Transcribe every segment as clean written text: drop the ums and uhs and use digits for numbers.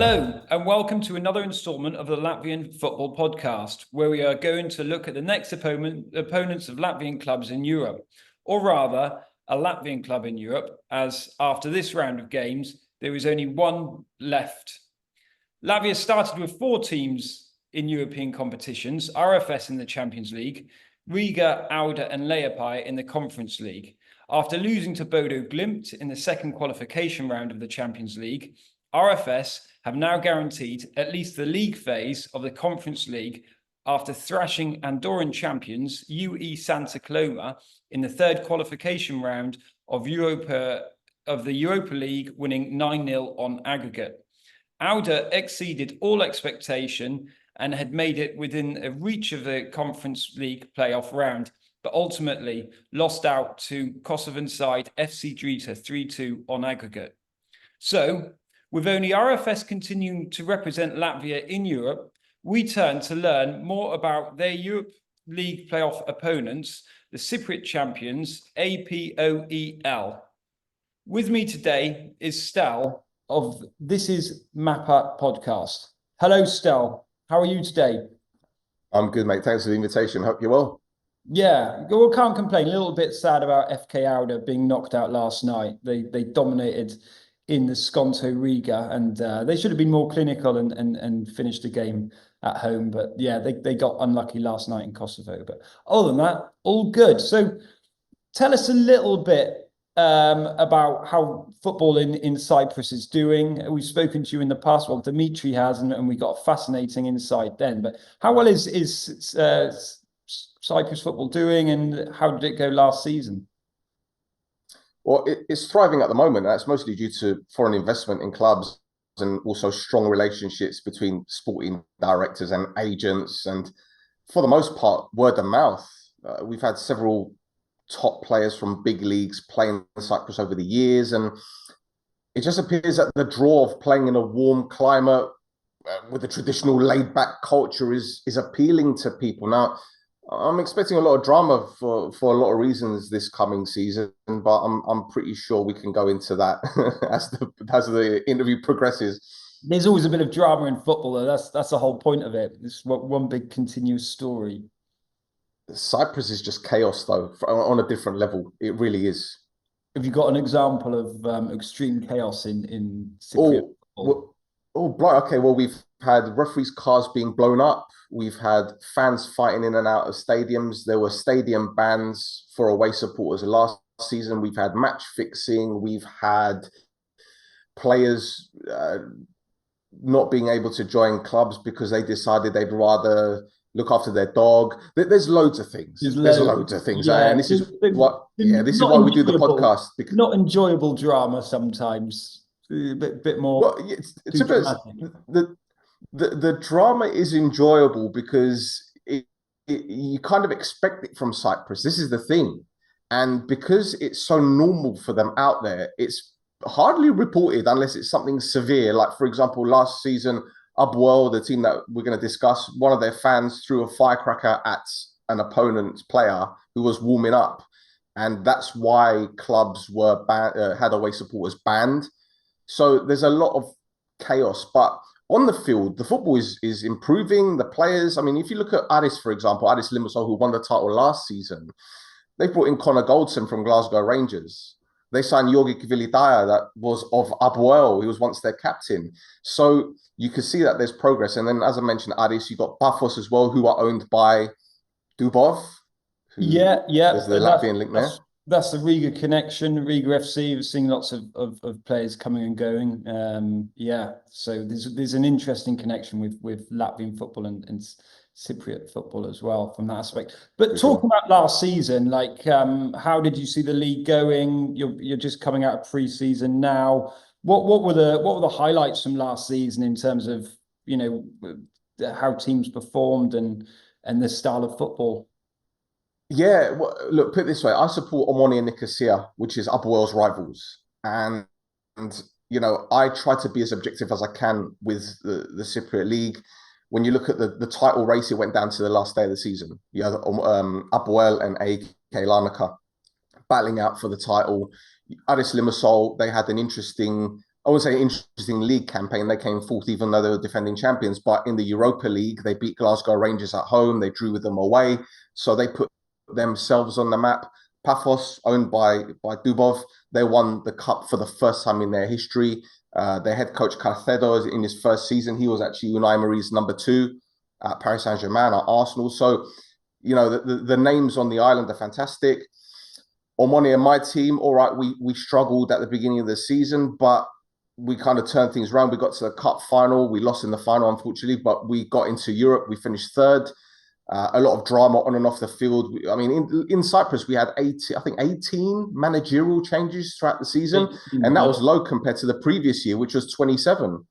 Hello, and welcome to another instalment of the Latvian Football Podcast, where we are going to look at the next opponents of Latvian clubs in Europe, or rather, a Latvian club in Europe, as after this round of games, there is only one left. Latvia started with 4 teams in European competitions, RFS in the Champions League, Riga, Auda and Liepāja in the Conference League. After losing to Bodo Glimt in the second qualification round of the Champions League, RFS have now guaranteed at least the league phase of the Conference League after thrashing Andorran champions UE Santa Coloma in the third qualification round of the Europa League, winning 9-0 on aggregate. Auda exceeded all expectation and had made it within a reach of the Conference League playoff round, but ultimately lost out to Kosovo side FC Drita 3-2 on aggregate. So, with only RFS continuing to represent Latvia in Europe, we turn to learn more about their Europa League playoff opponents, the Cypriot champions, APOEL. With me today is Stel of This Is Mappa podcast. Hello, Stel. How are you today? I'm good, mate. Thanks for the invitation. Hope you're well. Yeah, well, can't complain. A little bit sad about FK Auda being knocked out last night. They dominated in the Skonto Riga, and they should have been more clinical and finished the game at home. But yeah, they got unlucky last night in Kosovo. But other than that, all good. So tell us a little bit about how football in Cyprus is doing. We've spoken to you in the past. Well, Dimitri has, and we got a fascinating insight then. But how well is Cyprus football doing, and how did it go last season? Well, it's thriving at the moment. That's mostly due to foreign investment in clubs and also strong relationships between sporting directors and agents. And for the most part, word of mouth. We've had several top players from big leagues playing in Cyprus over the years. And it just appears that the draw of playing in a warm climate with a traditional laid-back culture is appealing to people. Now, I'm expecting a lot of drama for a lot of reasons this coming season, but I'm pretty sure we can go into that as the interview progresses. There's always a bit of drama in football, though. That's the whole point of it. It's one big continuous story. Cyprus is just chaos, though, on a different level. It really is. Have you got an example of extreme chaos in Cypriot football? Okay. Well, we've had referees' cars being blown up. We've had fans fighting in and out of stadiums. There were stadium bans for away supporters last season. We've had match fixing. We've had players not being able to join clubs because they decided they'd rather look after their dog. There's loads of things. There's loads of things. Yeah, and this is why we do the podcast. Because not enjoyable drama sometimes. A bit more. Well, the drama is enjoyable because you kind of expect it from Cyprus. This is the thing. And because it's so normal for them out there, it's hardly reported unless it's something severe. Like, for example, last season, APOEL, the team that we're going to discuss, one of their fans threw a firecracker at an opponent's player who was warming up. And that's why clubs were had away supporters banned. So there's a lot of chaos. But on the field, the football is improving. The players, I mean, if you look at Aris, for example, Aris Limassol, who won the title last season, they brought in Connor Goldson from Glasgow Rangers. They signed Georgi Kvilitaia, that was of APOEL. He was once their captain. So you can see that there's progress. And then, as I mentioned, Aris, you got Paphos as well, who are owned by Dubov. Yeah. There's the Latvian link there. That's the Riga connection, Riga FC. We're seeing lots of players coming and going. So there's an interesting connection with Latvian football and Cypriot football as well from that aspect. But talking about last season, like how did you see the league going? You're just coming out of preseason now. What were the highlights from last season in terms of how teams performed and the style of football? Yeah, well, look, put it this way. I support Omonia Nicosia, which is APOEL's rivals. And I try to be as objective as I can with the Cypriot League. When you look at the title race, it went down to the last day of the season. You had APOEL and AEK Larnaca battling out for the title. Aris Limassol, they had an interesting I wouldn't say interesting league campaign. They came fourth, even though they were defending champions. But in the Europa League, they beat Glasgow Rangers at home. They drew with them away, so they put themselves on the map. Paphos, owned by Dubov, they won the cup for the first time in their history. Their head coach Carcedo, in his first season, he was actually Unai Emery's number 2 at Paris Saint-Germain, at Arsenal. So, you know, the names on the island are fantastic. Omonia and my team, all right, we struggled at the beginning of the season, but we kind of turned things around. We got to the cup final. We lost in the final, unfortunately, but we got into Europe. We finished third. A lot of drama on and off the field. I mean, in Cyprus, we had 18 managerial changes throughout the season, and that was low compared to the previous year, which was 27.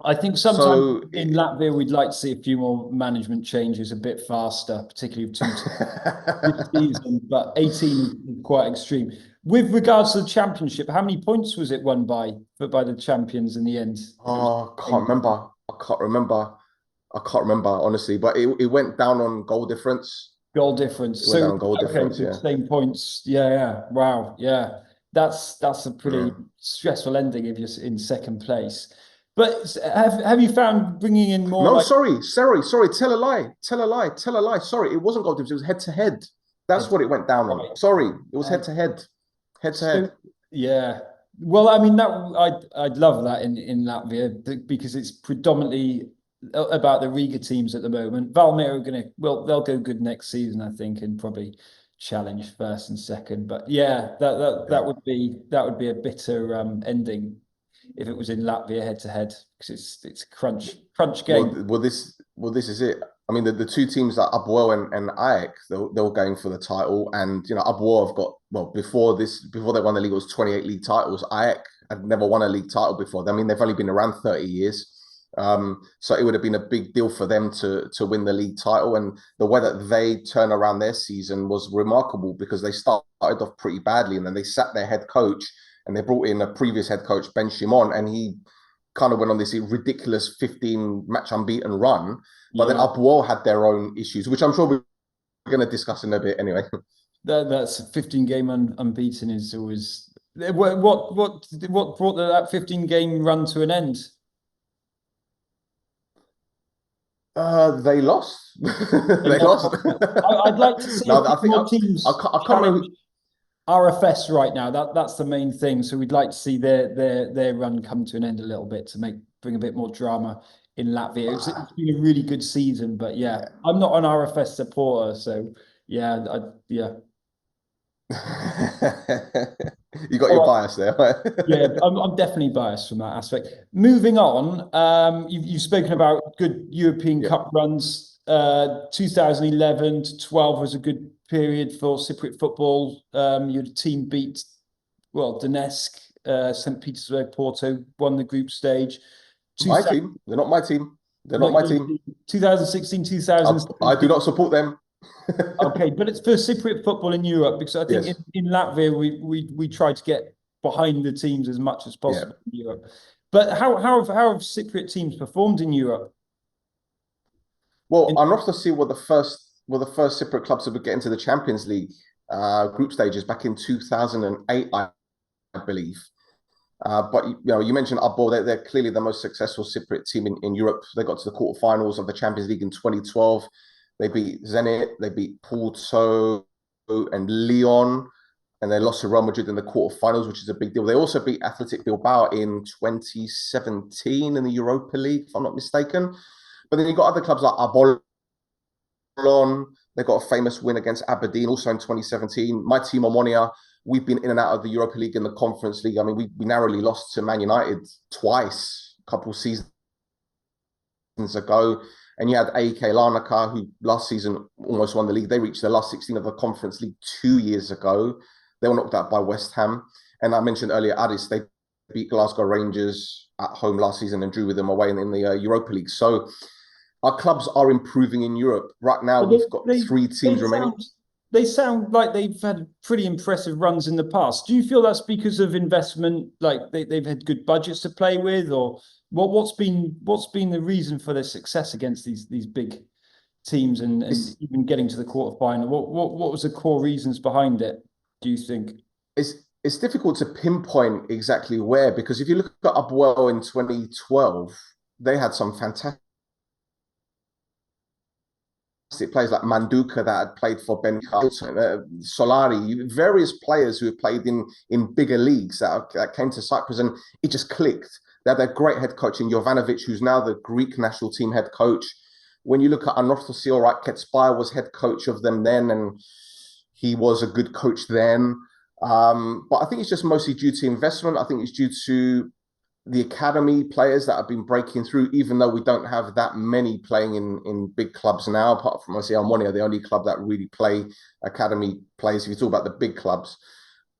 I think sometimes in Latvia, we'd like to see a few more management changes a bit faster, particularly this season, but 18 is quite extreme. With regards to the championship, how many points was it won by the champions in the end? Oh, I can't remember, honestly, but it went down on goal difference. Goal difference. It went down on goal difference, yeah. Same points. Yeah. Wow. Yeah. That's a pretty stressful ending if you're in second place. But have you found bringing in more? No, sorry. Tell a lie. Sorry, it wasn't goal difference. It was head to head. That's what it went down on. Sorry, it was head to head. Yeah. Well, I mean, I'd love that in Latvia because it's predominantly about the Riga teams at the moment. Valmiera are they'll go good next season, I think, and probably challenge first and second. But yeah, that would be a bitter ending if it was in Latvia head to head, because it's a crunch game. Well, this is it. I mean, the two teams like APOEL and AEK, they were going for the title, and you know, APOEL have got before they won the league, it was 28 league titles. AEK had never won a league title before. I mean, they've only been around 30 years. So it would have been a big deal for them to win the league title, and the way that they turn around their season was remarkable because they started off pretty badly, and then they sacked their head coach and they brought in a previous head coach, Ben Shimon, and he kind of went on this ridiculous 15 match unbeaten run. But then APOEL had their own issues, which I'm sure we're going to discuss in a bit anyway. That's a 15 game unbeaten is always what brought that 15 game run to an end? They lost. They lost. I'd like to see more teams. I can't remember. RFS right now. That's the main thing. So we'd like to see their run come to an end a little bit to bring a bit more drama in Latvia. It's been a really good season, but yeah, I'm not an RFS supporter, so yeah. You got your bias there. Yeah, I'm definitely biased from that aspect. Moving on, you've spoken about good European Cup runs. 2011 to 12 was a good period for Cypriot football. Your team beat Donetsk, St. Petersburg, Porto, won the group stage. My team. They're not my team. They're not my team. 2016, 2017. I do not support them. Okay, but it's for Cypriot football in Europe, because I think in Latvia we try to get behind the teams as much as possible in Europe. But how have Cypriot teams performed in Europe? Well, I'd love to see what the first Cypriot clubs that would get into the Champions League group stages back in 2008, I believe. But you mentioned APOEL. They're clearly the most successful Cypriot team in Europe. They got to the quarterfinals of the Champions League in 2012. They beat Zenit, they beat Porto and Lyon, and they lost to Real Madrid in the quarterfinals, which is a big deal. They also beat Athletic Bilbao in 2017 in the Europa League, if I'm not mistaken. But then you've got other clubs like Apollon. They got a famous win against Aberdeen also in 2017. My team, Omonia, we've been in and out of the Europa League and the Conference League. I mean, we narrowly lost to Man United twice, a couple seasons ago. And you had AEK Larnaca, who last season almost won the league. They reached the last 16 of the Conference League 2 years ago. They were knocked out by West Ham. And I mentioned earlier, Aris, they beat Glasgow Rangers at home last season and drew with them away in the Europa League. So our clubs are improving in Europe. Right now, we've got 3 teams remaining. They sound like they've had pretty impressive runs in the past. Do you feel that's because of investment, like they've had good budgets to play with, or what's been the reason for their success against these big teams and even getting to the quarterfinal? What was the core reasons behind it, do you think? it's difficult to pinpoint exactly where, because if you look at APOEL in 2012, they had some fantastic players like Manduka that had played for Ben Carlton, Solari, various players who have played in bigger leagues that came to Cyprus, and it just clicked. They had a great head coach in Jovanovic, who's now the Greek national team head coach. When you look at Anorthosis, all right, Ketspire was head coach of them then, and he was a good coach then. But I think it's just mostly due to investment. I think it's due to the academy players that have been breaking through, even though we don't have that many playing in big clubs now, apart from, obviously, Omonia, the only club that really play academy players, if you talk about the big clubs.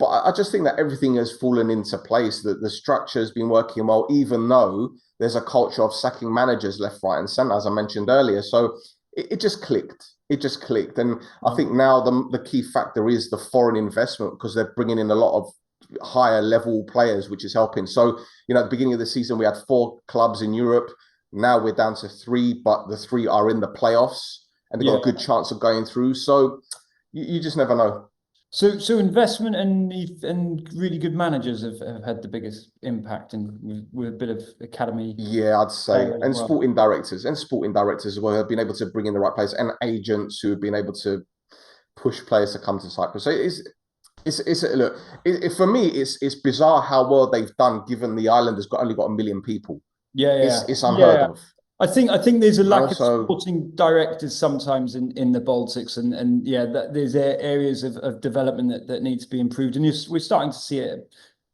But I just think that everything has fallen into place, that the structure has been working well, even though there's a culture of sacking managers left, right, and centre, as I mentioned earlier. So it just clicked. It just clicked. And I think now the key factor is the foreign investment, because they're bringing in a lot of higher level players, which is helping. So, at the beginning of the season, we had 4 clubs in Europe. Now we're down to 3, but the 3 are in the playoffs and they've got a good chance of going through. So you just never know. So investment and really good managers have had the biggest impact, and with a bit of academy. Yeah, I'd say, and well. sporting directors as well have been able to bring in the right players, and agents who have been able to push players to come to Cyprus. So it's look, for me, it's bizarre how well they've done, given the island has only got 1 million people. It's unheard of. I think there's a lack of Also, sporting directors sometimes in the Baltics, and there's areas of development that need to be improved, and we're starting to see it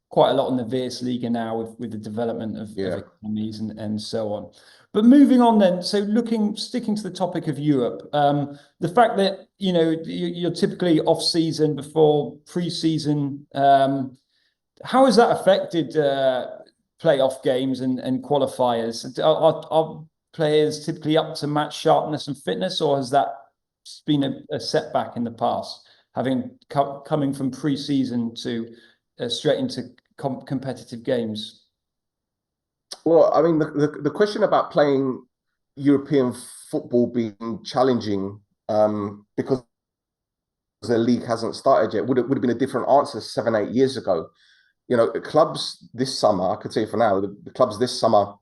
quite a lot in the VS Liga now with the development of academies and so on. But moving on then, so sticking to the topic of Europe, the fact that you're typically off season before pre-season, how has that affected playoff games and qualifiers? Are players typically up to match sharpness and fitness, or has that been a setback in the past, coming from pre-season to straight into competitive games? well, I mean, the question about playing European football being challenging, because the league hasn't started yet, would have been a different answer 7-8 years ago. Clubs this summer, I could say for now, the clubs this summer,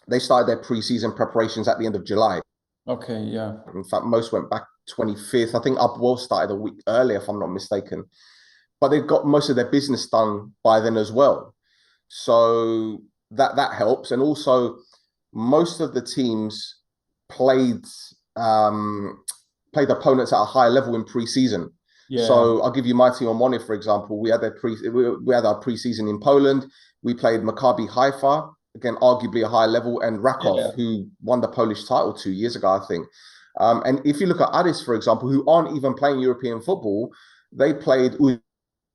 they started their pre-season preparations at the end of July. Okay, yeah. In fact, most went back 25th. I think APOEL started a week earlier, if I'm not mistaken. But they've got most of their business done by then as well. So that helps. And also, most of the teams played opponents at a higher level in pre-season. Yeah. So I'll give you my team on Monia, for example. We had our pre-season in Poland. We played Maccabi Haifa, again, arguably a higher level, and Rakov, who won the Polish title 2 years ago, I think. And if you look at Aris, for example, who aren't even playing European football, they played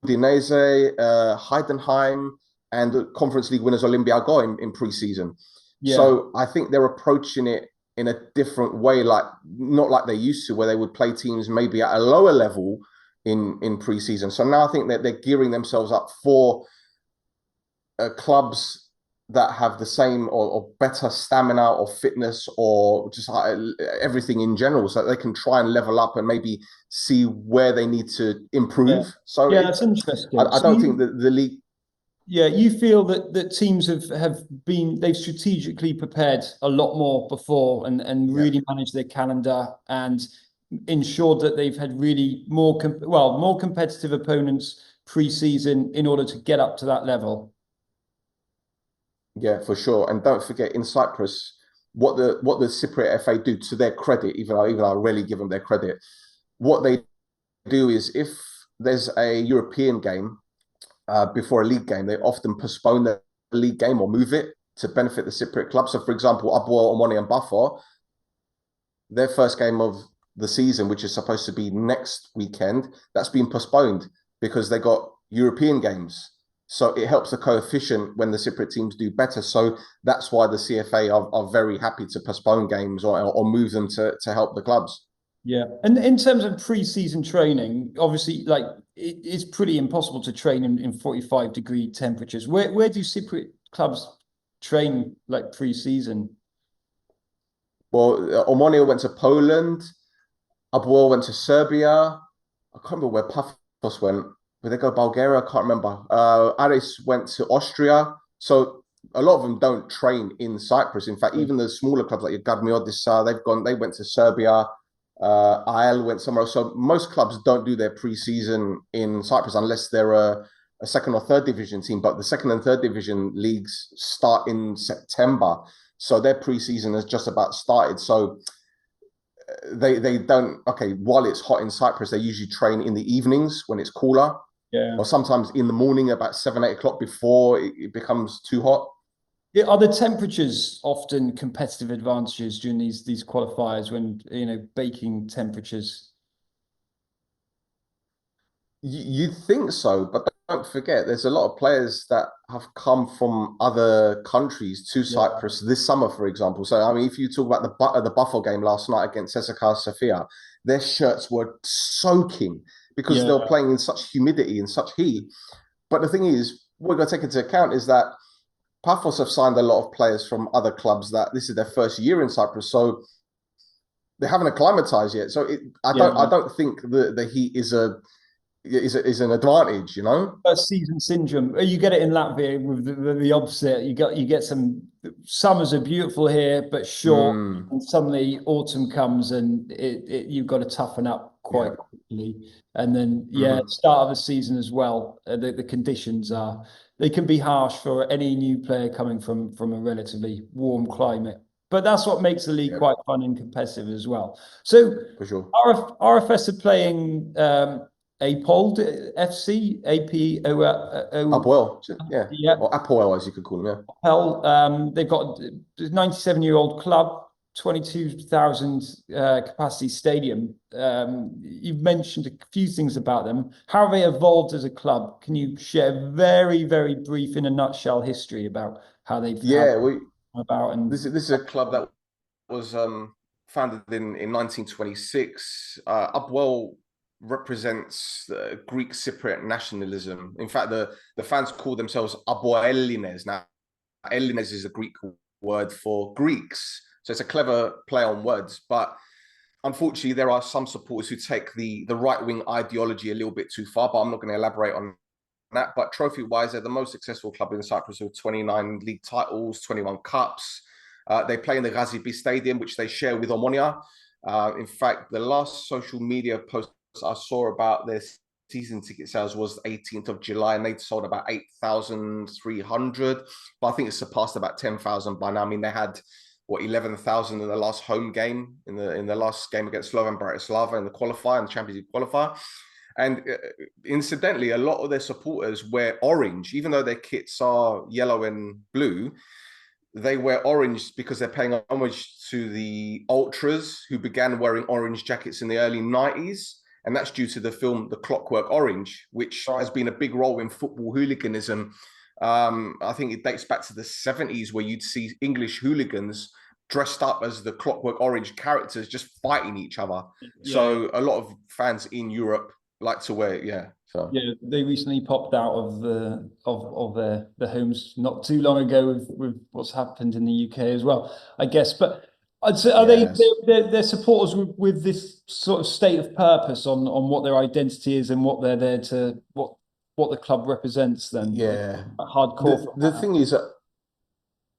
Udinese, Heidenheim, and the Conference League winners Olympiacos in pre-season. Yeah. So I think they're approaching it in a different way, not like they used to, where they would play teams maybe at a lower level in pre-season. So now I think that they're gearing themselves up for clubs that have the same or better stamina or fitness or just everything in general, so that they can try and level up and maybe see where they need to improve. Yeah. So that's interesting. I don't think that the league. Yeah, you feel that teams they've strategically prepared a lot more before and really managed their calendar and ensured that they've had really more competitive opponents pre-season in order to get up to that level. Yeah, for sure. And don't forget, in Cyprus, what the Cypriot FA do, to their credit, even I rarely give them their credit, what they do is, if there's a European game before a league game, they often postpone the league game or move it to benefit the Cypriot club. So, for example, APOEL, Omoni, and Buffer, their first game of the season, which is supposed to be next weekend, that's been postponed because they got European games. So it helps the coefficient when the Cypriot teams do better. So that's why the CFA are very happy to postpone games or move them to help the clubs. Yeah. And in terms of pre-season training, obviously, it's pretty impossible to train in 45-degree temperatures. Where do Cypriot clubs train pre-season? Well, Omonia went to Poland. APOEL went to Serbia. I can't remember where Pafos went. where they go, Bulgaria, I can't remember. Aris went to Austria. So a lot of them don't train in Cyprus. In fact, Yeah. even the smaller clubs like Gadmiodisa, they went to Serbia. APOEL went somewhere else. So most clubs don't do their pre-season in Cyprus unless they're a second or third division team. But the second and third division leagues start in September. So their pre-season has just about started. So they don't, okay, while it's hot in Cyprus, they usually train in the evenings when it's cooler, Yeah. or sometimes in the morning about 7, 8 o'clock before it becomes too hot. Yeah, are the temperatures often competitive advantages during these qualifiers when, baking temperatures? You'd think so, but don't forget, there's a lot of players that have come from other countries to Yeah. Cyprus this summer, for example. So, I mean, if you talk about the Buffalo game last night against CSKA Sofia, their shirts were soaking because they Yeah. were playing in such humidity and such heat. But the thing is, what we've got to take into account is that Paphos have signed a lot of players from other clubs that this is their first year in Cyprus, so they haven't acclimatized yet. So I Yeah. don't think the heat is an advantage, you know. First season syndrome. You get it in Latvia with the opposite. You get some summers are beautiful here, but short, Mm, and suddenly autumn comes and you've got to toughen up quite yeah. quickly. And then Hmm. start of the season as well. The conditions they can be harsh for any new player coming from a relatively warm climate. But that's what makes the league Yeah, quite fun and competitive as well. So for sure. RFS are playing APOEL FC, APOEL. APOEL, yeah, Yeah, or APOEL as you could call them. APOEL. They've got a 97-year-old club, 22,000 capacity stadium. You've mentioned a few things about them. How have they evolved as a club? Can you share very, very brief, in a nutshell, history about how they've Yeah, yeah. We about and this is a club that was founded in 1926. APOEL represents Greek Cypriot nationalism. In fact, the fans call themselves Aboelines. Now, Elines is a Greek word for Greeks. So it's a clever play on words. But unfortunately, there are some supporters who take the right-wing ideology a little bit too far, but I'm not going to elaborate on that. But trophy-wise, they're the most successful club in Cyprus with 29 league titles, 21 cups. They play in the Gazibi Stadium, which they share with Omonia. In fact, the last social media post I saw about their season ticket sales was 18th of July, and they'd sold about 8,300. But I think it's surpassed about 10,000 by now. I mean, they had 11,000 in the last home game in the last game against Slovan Bratislava in the qualifier, in the Champions League qualifier. And incidentally, a lot of their supporters wear orange, even though their kits are yellow and blue. They wear orange because they're paying homage to the ultras who began wearing orange jackets in the early 90s. And that's due to the film The Clockwork Orange, which has been a big role in football hooliganism. I think it dates back to the 70s, where you'd see English hooligans dressed up as the Clockwork Orange characters just fighting each other. yeah. So a lot of fans in Europe like to wear it, yeah. So Yeah, they recently popped out of the homes not too long ago with what's happened in the UK as well, I guess. But I'd say, are they yes. they're supporters with this sort of state of purpose on what their identity is and what they're there to what the club represents then? Yeah. Hardcore The fan. thing is,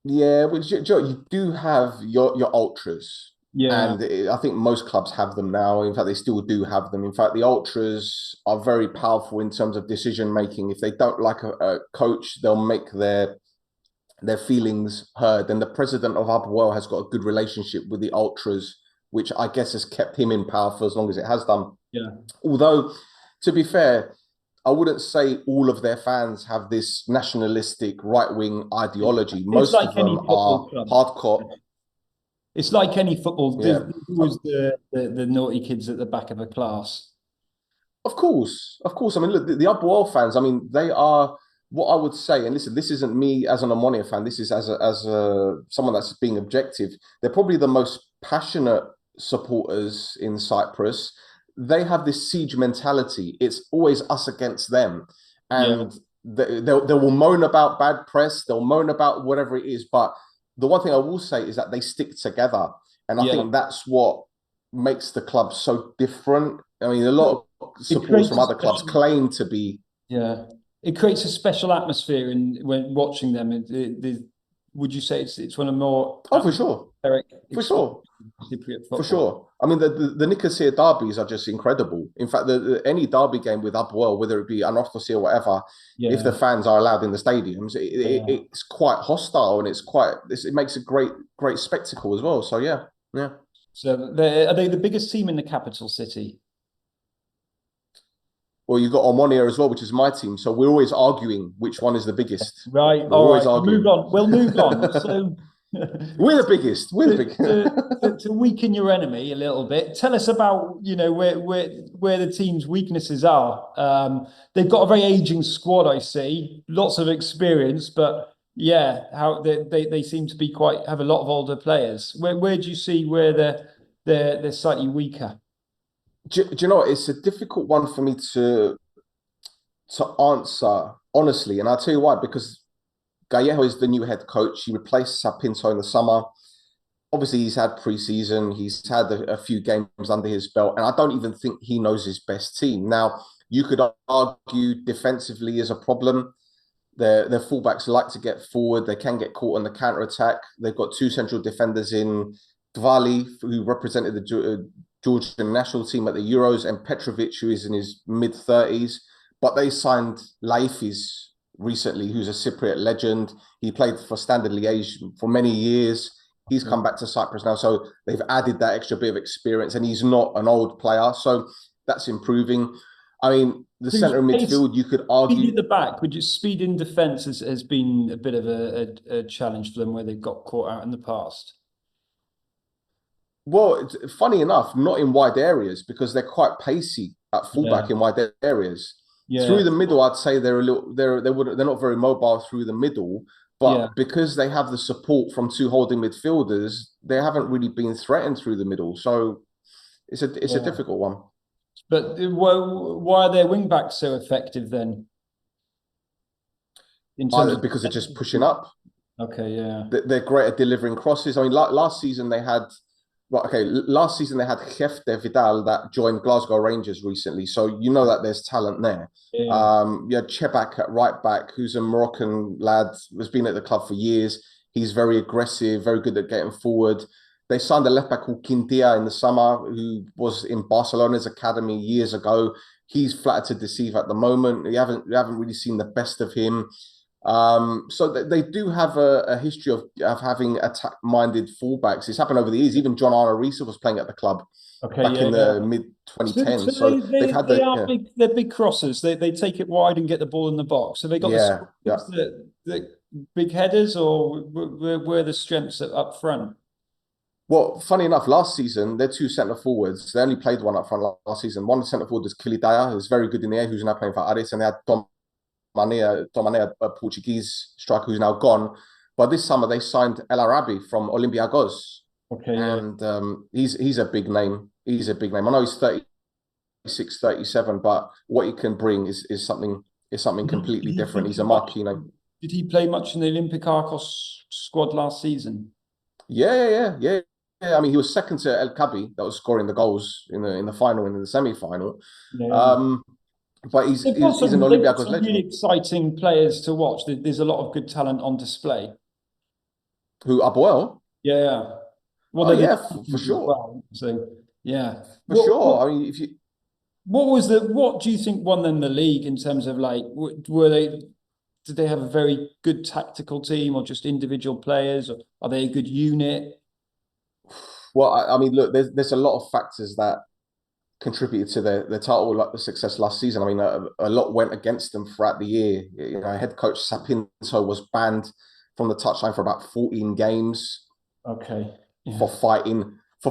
yeah, but Joe, you do have your ultras, Yeah, and I think most clubs have them now. In fact, they still do have them. In fact, the ultras are very powerful in terms of decision making. If they don't like a coach, they'll make their feelings heard. And the president of APOEL has got a good relationship with the ultras, which I guess has kept him in power for as long as it has done. yeah. Although, to be fair, I wouldn't say all of their fans have this nationalistic right wing ideology. It's Most like of any them football are club. hardcore. It's like any football. There's Yeah, always the naughty kids at the back of a class. of course, of course. I mean, look, the Upwell fans. I mean, they are what I would say. And listen, this isn't me as an Omonia fan. This is as a someone that's being objective. They're probably the most passionate supporters in Cyprus. They have this siege mentality. It's always us against them, Yeah, and they will moan about bad press. They'll moan about whatever it is. But the one thing I will say is that they stick together, and I yeah. think that's what makes the club so different. I mean, a lot of It supporters creates from a other clubs special claim to be. Yeah, it creates a special atmosphere in when watching them. Would you say it's one of the more Oh, for sure, atmospheric for experiences sure. of Cypriot For football? sure. I mean, the Nicosia derbies are just incredible. In fact, any derby game with APOEL, whether it be Anorthosis or whatever, if the Yeah, fans are allowed in the stadiums, yeah. it's quite hostile and it makes a great spectacle as well. So yeah, yeah. So are they the biggest team in the capital city? Well, you've got Omonia as well, which is my team. So we're always arguing which one is the biggest. Right. We're All always right. We'll move arguing. on. We'll move on. So We're the biggest. We're the to, big. to weaken your enemy a little bit, tell us about where the team's weaknesses are. They've got a very aging squad, I see, lots of experience, but yeah, how they seem to be quite have a lot of older players. Where do you see where they're slightly weaker? Do you know what? It's a difficult one for me to answer honestly, and I'll tell you why. Because Gyel is the new head coach. He replaced Sapinto in the summer. Obviously, he's had preseason. He's had a few games under his belt, and I don't even think he knows his best team. Now, you could argue defensively is a problem. Their fullbacks like to get forward. They can get caught on the counter attack. They've got two central defenders in Dvali, who represented the Georgian national team at the Euros, and Petrovic, who is in his mid-30s. But they signed Laifis recently, who's a Cypriot legend. He played for Standard Liège for many years. He's come back to Cyprus now. So they've added that extra bit of experience, and he's not an old player. So that's improving. I mean, the So centre of midfield, you could speed argue. at the back, would you speed in defence has been a bit of a challenge for them where they've got caught out in the past. Well, funny enough, not in wide areas because they're quite pacey at Yeah, fullback in wide areas. yeah, Through the middle, I'd say they're a little they're not very mobile through the middle, yeah, but because they have the support from two holding midfielders, they haven't really been threatened through the middle. So it's a yeah. difficult one. But why are their wing backs so effective then in terms of Because they're just pushing up. Okay, yeah, They're great at delivering crosses. I mean, last season they had, well, okay, last season they had Jefte Vidal that joined Glasgow Rangers recently, so you know that there's talent there. yeah, You had Chebak at right back, who's a Moroccan lad, has been at the club for years. He's very aggressive, very good at getting forward. They signed a left back called Quintia in the summer, who was in Barcelona's academy years ago. He's flattered to deceive at the moment. You haven't really seen the best of him. So they do have a history of having attack-minded fullbacks. It's happened over the years. Even John Arne Riise was playing at the club okay, back yeah, in yeah. the mid So 2010s. So they've had they the are big. They're big crossers. They take it wide and get the ball in the box. So they got yeah, yeah. the big headers, or where the strengths up front. Well, funny enough, last season they're two centre forwards. They only played one up front last season. One centre forward was Kilidaya, who's very good in the air, who's now playing for Aris, and they had Tom Mane, a Portuguese striker who's now gone. But this summer they signed El Arabi from Olympiacos, Okay, yeah, and he's a big name. He's a big name. I know he's 36, 37, but what he can bring is something completely different. He's a marquee name. Did he play much in the Olympiacos squad last season? Yeah. I mean, he was second to El Kabi that was scoring the goals in the final and in the semi-final. Yeah. But he's an They've got Olympiacos some really legend. exciting players to watch. There's a lot of good talent on display. Who APOEL? Yeah. Well, Oh they're yeah, good for as sure, well. So yeah. for sure. I mean, if you What do you think won them the league in terms of like were they did they have a very good tactical team or just individual players, or are they a good unit? well, I mean, look, there's a lot of factors that contributed to their title like the success last season. I mean, a lot went against them throughout the year. You know, head coach Sapinto was banned from the touchline for about 14 games Okay. for Yeah.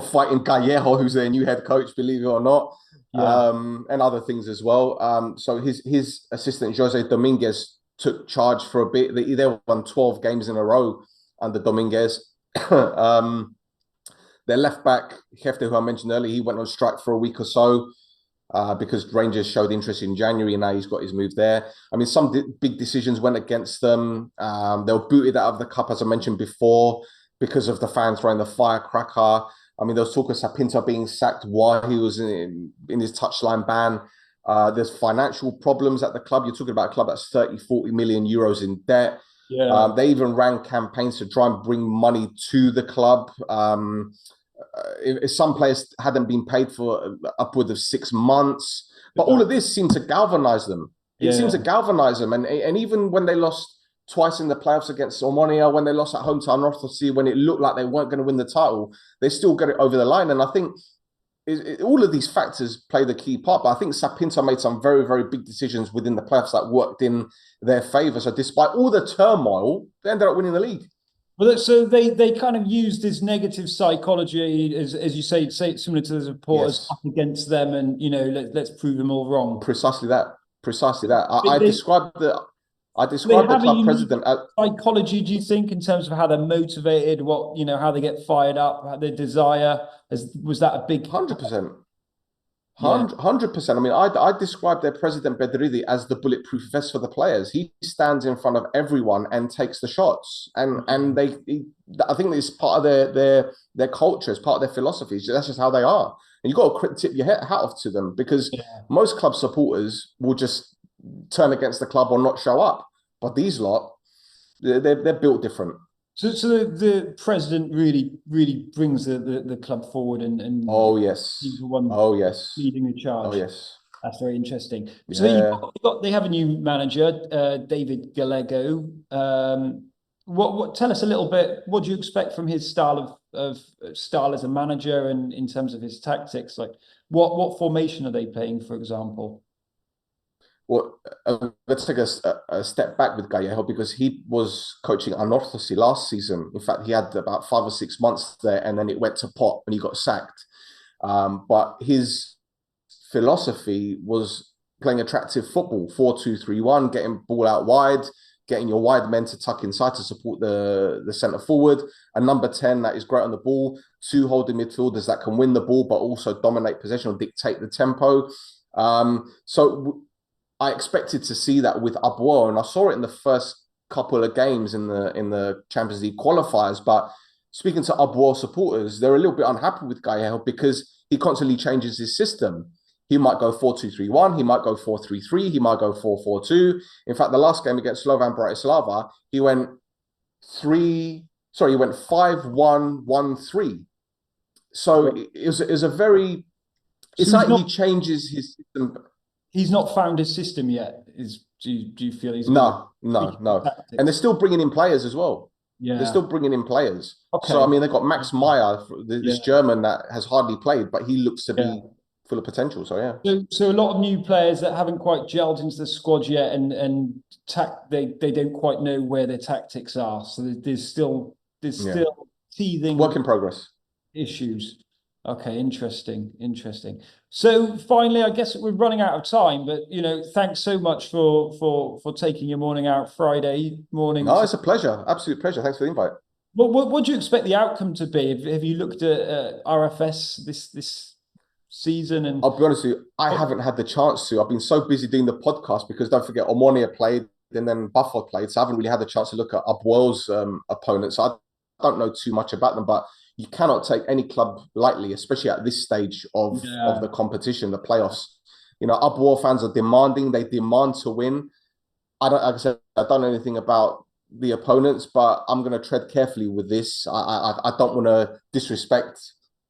fighting Gyel, who's their new head coach, believe it or not, Yeah. and other things as well. So his assistant Jose Dominguez took charge for a bit. They won 12 games in a row under Dominguez. um, their left back Hefte, who I mentioned earlier, he went on strike for a week or so. Because Rangers showed interest in January and now he's got his move there. I mean, some big decisions went against them. They were booted out of the cup, as I mentioned before, because of the fans throwing the firecracker. I mean, there was talk of Sapinto being sacked while he was in his touchline ban. There's financial problems at the club. You're talking about a club that's 30, 40 million euros in debt. Yeah. They even ran campaigns to try and bring money to the club. If some players hadn't been paid for upwards of 6 months. But all of this seemed to galvanize them. It seemed to galvanize them. And even when they lost twice in the playoffs against Omonia, when they lost at home to Anorthosis, when it looked like they weren't going to win the title, they still got it over the line. And I think all of these factors play the key part. But I think Sapinto made some very, very big decisions within the playoffs that worked in their favour. So despite all the turmoil, they ended up winning the league. Well, so they kind of use this negative psychology, as you say similar to the supporters, up against them, and let's prove them all wrong. Precisely that. I described the club president as psychology. Do you think, in terms of how they're motivated, how they get fired up, how their desire? Was that a big 100%? 100%. I mean, I described their president Bedridi as the bulletproof vest for the players. He stands in front of everyone and takes the shots, and I think it's part of their culture, it's part of their philosophy. That's just how they are, and you've got to tip your hat off to them, because most club supporters will just turn against the club or not show up, but these lot, they're built different. So the president really brings the club forward, and he's the one leading the charge. That's very interesting. So they have a new manager, David Gallego. What tell us a little bit? What do you expect from his style as a manager, and in terms of his tactics? Like what formation are they playing, for example? Well, let's take a step back with Gyel, because he was coaching Anorthosis last season. In fact, he had about 5 or 6 months there, and then it went to pot and he got sacked. But his philosophy was playing attractive football, 4-2-3-1, getting ball out wide, getting your wide men to tuck inside to support the centre forward, a number 10 that is great on the ball, 2 holding midfielders that can win the ball but also dominate possession or dictate the tempo. So I expected to see that with APOEL, and I saw it in the first couple of games in the Champions League qualifiers. But speaking to APOEL supporters, they're a little bit unhappy with Gyel because he constantly changes his system. He might go 4-2-3-1, he might go 4-3-3, he might go 4-4-2. In fact, the last game against Slovan Bratislava, he went 5-1-1-3. So it was a very. It's like he changes his system. He's not found his system yet. Do you feel he's no? And they're still bringing in players as well. Yeah, they're still bringing in players. Okay. So I mean, they've got Max Meyer, this German that has hardly played, but he looks to be full of potential. So So a lot of new players that haven't quite gelled into the squad yet, and they don't quite know where their tactics are. So there's still teething work in progress issues. Okay, interesting. So finally, I guess we're running out of time, but thanks so much for taking your morning out Friday morning. No, it's a pleasure, absolute pleasure. Thanks for the invite. What do you expect the outcome to be? Have you looked at RFS this season? And I'll be honest with you, I haven't had the chance to. I've been so busy doing the podcast, because don't forget, Omonia played and then Buffalo played, so I haven't really had the chance to look at APOEL's opponents. I don't know too much about them, but you cannot take any club lightly, especially at this stage of the competition, the playoffs. APOEL fans are demanding; they demand to win. Like I said, I don't know anything about the opponents, but I'm going to tread carefully with this. I don't want to disrespect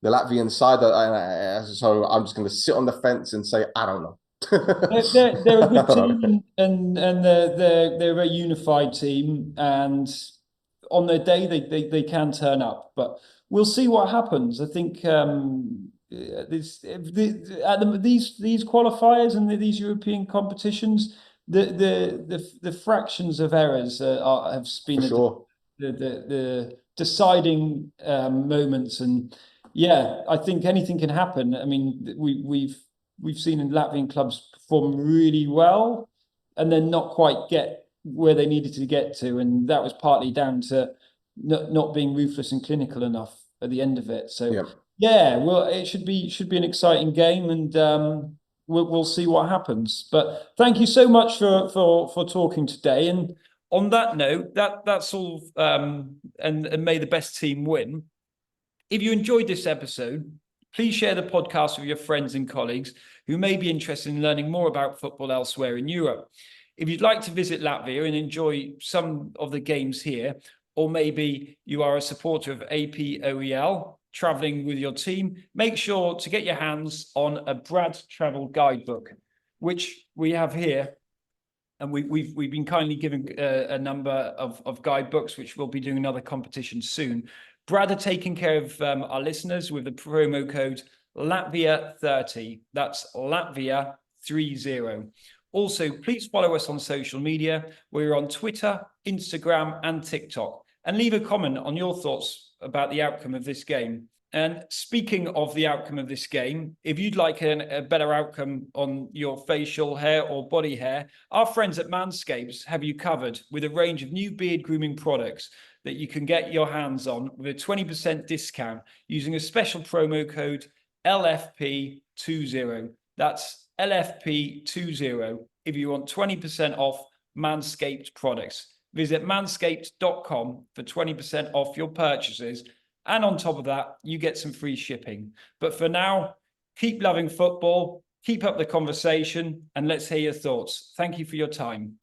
the Latvian side, so I'm just going to sit on the fence and say I don't know. They're a good team, and they're a unified team, and on their day they can turn up, but we'll see what happens. I think these qualifiers and these European competitions, the fractions of errors have been the deciding moments. And I think anything can happen. I mean, we've seen in Latvian clubs perform really well and then not quite get where they needed to get to, and that was partly down to not being ruthless and clinical enough at the end of it. So well, it should be an exciting game, and we'll see what happens. But thank you so much for talking today. And on that note, that's all. And may the best team win. If you enjoyed this episode, please share the podcast with your friends and colleagues. who may be interested in learning more about football elsewhere in Europe. If you'd like to visit Latvia and enjoy some of the games here, or maybe you are a supporter of APOEL, traveling with your team, make sure to get your hands on a Brad Travel Guidebook, which we have here. And we've been kindly given a number of guidebooks, which we'll be doing another competition soon. Brad are taking care of our listeners with the promo code Latvia30. That's Latvia30. Also, please follow us on social media. We're on Twitter, Instagram, and TikTok. And leave a comment on your thoughts about the outcome of this game. And speaking of the outcome of this game, if you'd like a better outcome on your facial hair or body hair, our friends at Manscaped have you covered with a range of new beard grooming products that you can get your hands on with a 20% discount using a special promo code LFP20. That's LFP20 if you want 20% off Manscaped products. Visit manscaped.com for 20% off your purchases. And on top of that, you get some free shipping. But for now, keep loving football, keep up the conversation, and let's hear your thoughts. Thank you for your time.